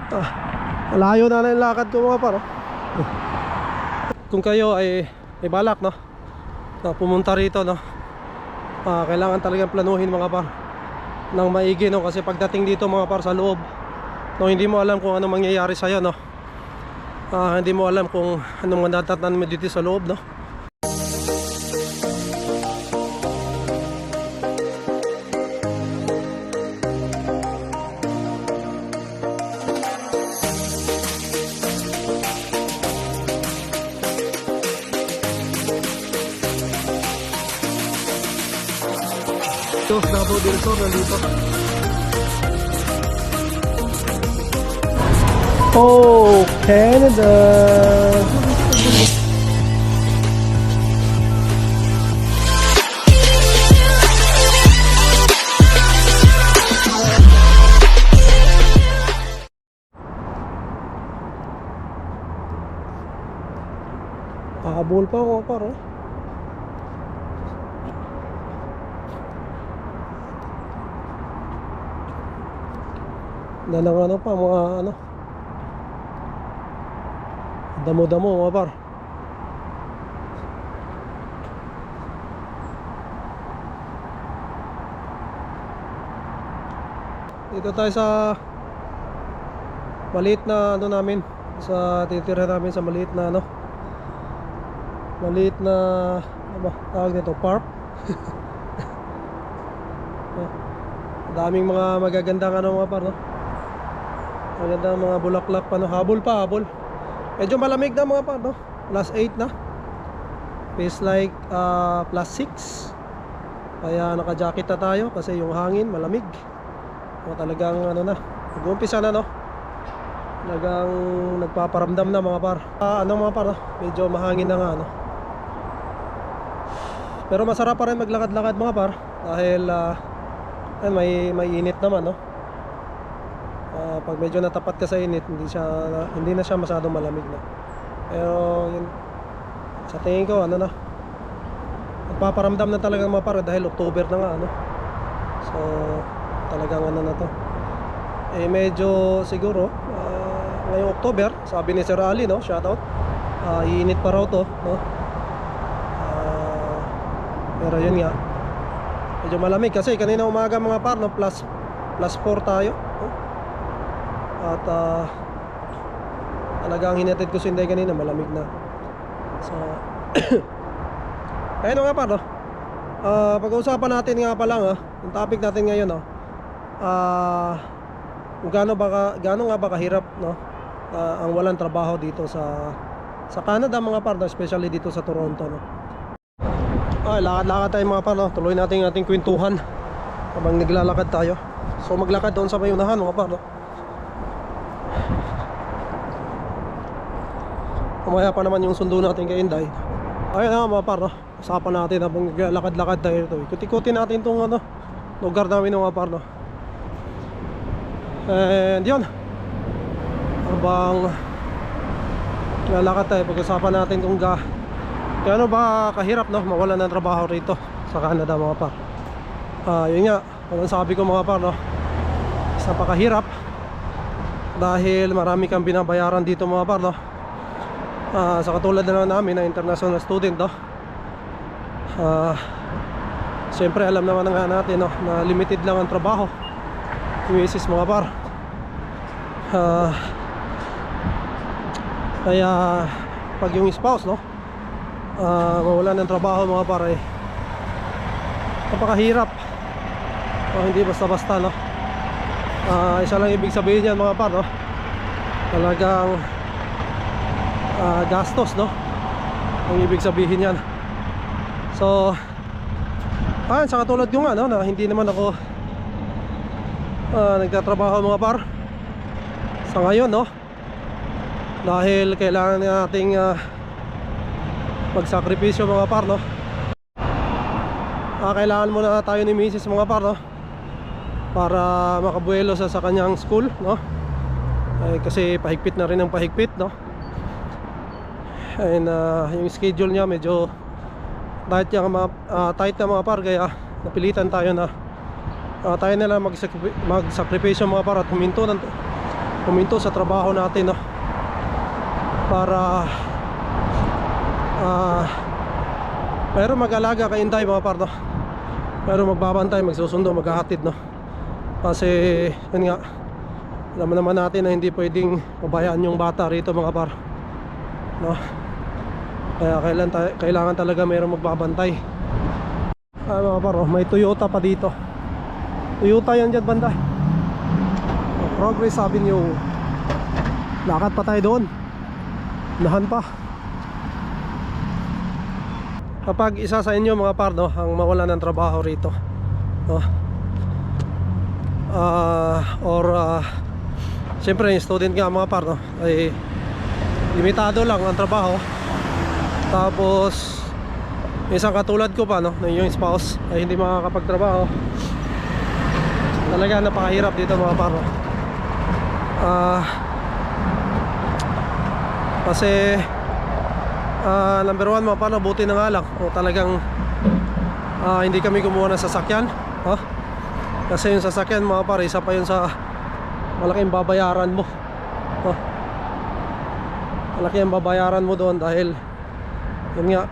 Malayo na yung lakad ko mga par, no? Kung kayo ay balak, no, na pumunta rito, no, kailangan talagang planuhin mga par ng maigi, no? Kasi pagdating dito mga par sa loob, no, hindi mo alam kung ano mangyayari sa'yo, no? Hindi mo alam kung anong mandatatan mo dito sa loob, no? Ito, Davao del Sur, nandito. Oh, Canada! Pahabol pa ako, paro. Dalang ano pa, mga ano, damo-damo mga par. Dito tayo sa maliit na ano namin, sa titira namin sa maliit na ano, maliit na ano ba tawag nito, park. Daming mga magagandang ano mga par, no? Magandang mga bulaklak pa, no? Habol pa, habol. Medyo malamig na mga par, no? Plus 8 na. Feels like plus 6. Kaya naka-jacket na tayo kasi yung hangin malamig. O talagang ano na, nag-uumpisa na, no? Talagang nagpaparamdam na mga par. Ano mga par, no? Medyo mahangin na nga, no? Pero masarap pa rin maglakad-lakad mga par dahil may init naman, no? Pag medyo natapat ka sa init, hindi na siya masyadong malamig, no? Pero yun, sa tingin ko ano na, nagpaparamdam na talaga mga par dahil October na nga, ano? So talagang ano na to, medyo siguro ngayong October, sabi ni Sir Ali, no, shoutout, iinit pa raw to, no? Pero yun nga, medyo malamig kasi kanina umaga mga par, no, plus 4 tayo, no? At talagang hinatid ko si Inday kanina, malamig na. So ayun nga par, no? Pag-uusapan natin nga pa lang, yung topic natin ngayon, no? Kung gaano nga ba kahirap, no? Ang walang trabaho dito sa Canada mga par, no? Especially dito sa Toronto, no? Lakad-lakad tayo mga par, no? Tuloy natin ating kwentuhan habang naglalakad tayo. So maglakad doon sa may unahan mga par, no? Mamaya pa naman yung sundo natin kay Inday. Ayun na mga par, no? Usapan natin habang lakad-lakad tayo ito. Ikot-ikutin natin itong ano, lugar namin mga par, no? And yun, habang lalakad tayo, pag-usapan natin kung gaano ba kahirap, no, mawalan ng trabaho rito sa Canada mga par. Yun nga, ang sabi ko mga par, no, isa pa kahirap dahil marami kang binabayaran dito mga par, no? Sa katulad na lang namin na international student, no? Siyempre alam naman nga natin, no, na limited lang ang trabaho misis mga par. Kaya pag yung spouse, no, mawalan ng trabaho mga par, napakahirap. Hindi basta-basta, no? Isa lang ibig sabihin yan mga par, no? Talagang gastos, no? Ang ibig sabihin yan. So sa katulad ko nga, no, na hindi naman ako nagtatrabaho mga par sa ngayon, no? Dahil kailangan nating magsakripisyo mga par, no? Kailangan muna tayo ni Mrs. mga par, no? Para makabuelo sa kanyang school, no? Kasi pahigpit na rin ang pahigpit, no? And yung schedule niya medyo tight na mga par, kaya napilitan tayo na tayo na lang magsakripisyo mga par at huminto ng huminto sa trabaho natin, no? Para pero mag-alaga kay Inday mga par, no? Pero magbabantay, magsusundo, maghahatid, no? Kasi yun nga, alam naman natin na hindi pwedeng pabayaan yung bata rito mga par, no? Kaya kailangan talaga mayroong magbabantay. Mga par, may Toyota pa dito. Toyota yan dyan banda, Progress Avenue. Lakad pa tayo doon, nahan pa. Kapag isa sa inyo mga par, no, ang mawala ng trabaho rito, no? Siyempre yung student nga mga par, no, ay limitado lang ang trabaho. Tapos isang katulad ko pa, no, yung spouse ay hindi makakapagtrabaho. Talaga napakahirap dito mga par, no? Kasi number one mga par, buti na nga lang talagang hindi kami kumuha ng sasakyan, kasi yung sasakyan mga par, isa pa yun sa malaking babayaran mo, malaki ang babayaran mo doon dahil yun nga,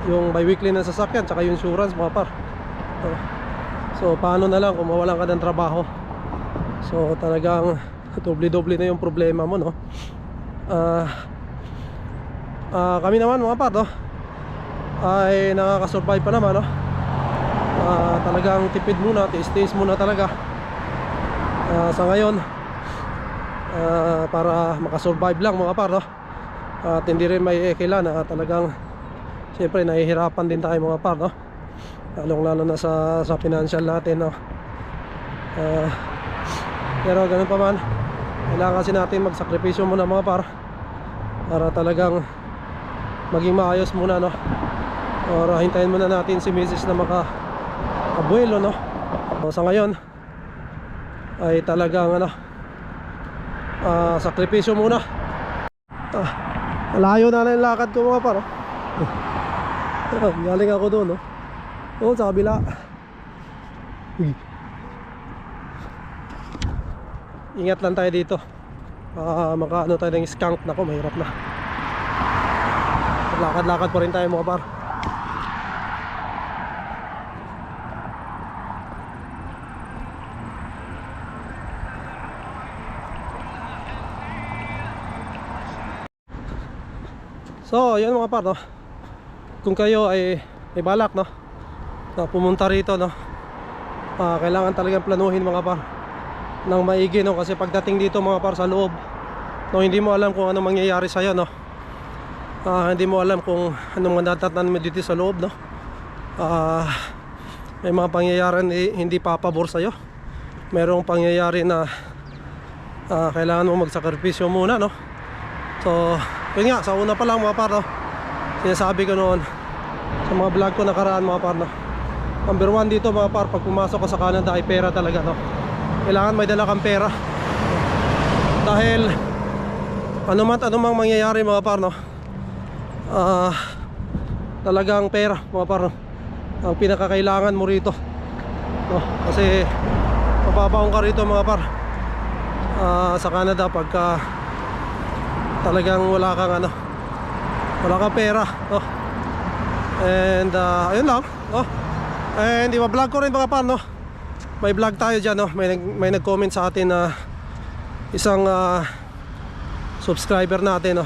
yung bi-weekly na sasakyan tsaka yung insurance mga par. So paano na lang kung mawalan ka ng trabaho? So talagang doble-doble na yung problema mo, no? Kami naman mga par, no, ay nakakasurvive pa naman, no? Talagang tipid muna, tiis-tiis muna talaga sa ngayon, para makasurvive lang mga par, no? At hindi rin may ekila na talagang siyempre nahihirapan din tayo mga par, no? Lalong-lalo na sa financial natin, no? Pero ganun pa man, kailangan kasi natin magsakripisyo muna mga par, para talagang maging maayos muna, no? Or hintayin muna natin si Mrs. na maka-abuelo, no? Sa ngayon ay talagang sakripisyo muna. Malayo na yung lakad ko mga par, no? Galing ako doon, no? Oo, sa kabila. Ingat lang tayo dito, makaano tayo ng skunk. Nako, mahirap na. Lakad-lakad pa rin tayo mga par. So yun mga par, no? Kung kayo ay may balak, no, na pumunta rito, no, kailangan talagang planuhin mga par ng maigi, no? Kasi pagdating dito mga par sa loob, no, hindi mo alam kung ano mangyayari sa'yo, no? Hindi mo alam kung anong mandatatan mo dito sa loob, no? May mga pangyayari na hindi papabor sa'yo. Merong pangyayari na kailangan mo magsakripisyo muna, no? So yun nga, sa una pa lang mga par, no, sinasabi ko noon sa mga vlog ko nakaraan mga par, no, number one dito mga par, pag pumasok ka sa Canada ay pera talaga, no? Kailangan may dala kang pera, dahil anumang mangyayari mga par, no, talagang pera mga par, no, ang pinakakailangan mo rito, no? Kasi mababaon ka rito mga par, sa Canada pagka talagang wala kang pera, no? And ayun lang, no? And i-vlog ko rin mga par, no? May vlog tayo dyan, no? May nag-comment sa atin na isang subscriber natin, no?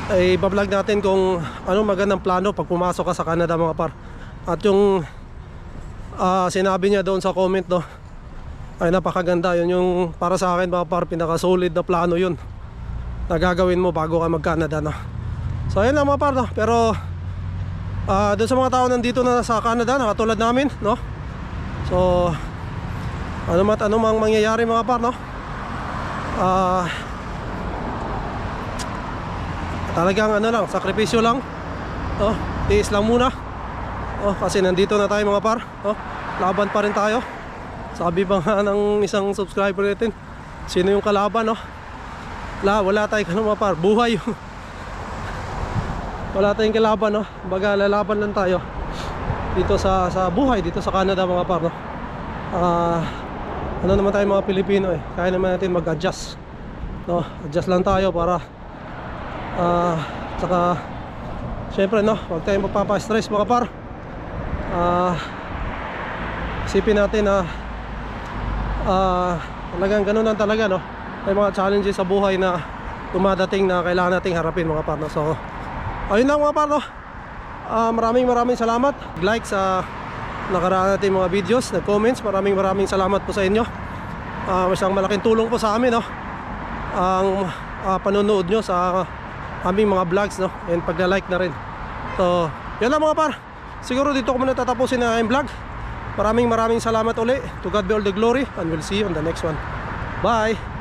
Ay i-vlog natin kung anong magandang plano pag pumasok ka sa Canada mga par. At yung sinabi niya doon sa comment, no, ay napakaganda. Yun yung para sa akin mga par, pinaka-solid na plano yun na gagawin mo bago ka mag-Canada, no? So ayun lang mga par, no? Pero doon sa mga tao nandito na sa Canada na katulad namin, no? So anumang mangyayari mga par, no, talagang lang, sakripisyo lang, no? Tiis lang muna, kasi nandito na tayo mga par, no? Laban pa rin tayo. Sabi ba nga ng isang subscriber natin, sino yung kalaban, no? Wala tayong mga par, buhay. Wala tayong kalaban, no? Baga lalaban lang tayo dito sa buhay dito sa Canada mga par, no? ano naman tayo mga Pilipino eh, kaya naman natin mag-adjust, no? Adjust lang tayo para tsaka syempre, no, huwag tayong magpapa-stress mga par. Isipin natin na talagang ganun lang talaga, no? May mga challenges sa buhay na dumadating na kailangan nating harapin mga par, no? So ayun lang mga par, no? Maraming salamat. Like sa nakaraan natin mga videos, nag-comments. Maraming salamat po sa inyo. Isang malaking tulong po sa amin, no? Ang panonood nyo sa aming mga vlogs, no? And pagla-like na rin. So yan lang mga par. Siguro dito ko muna tatapusin ang aking vlog. Maraming salamat uli. To God be all the glory, and we'll see you on the next one. Bye!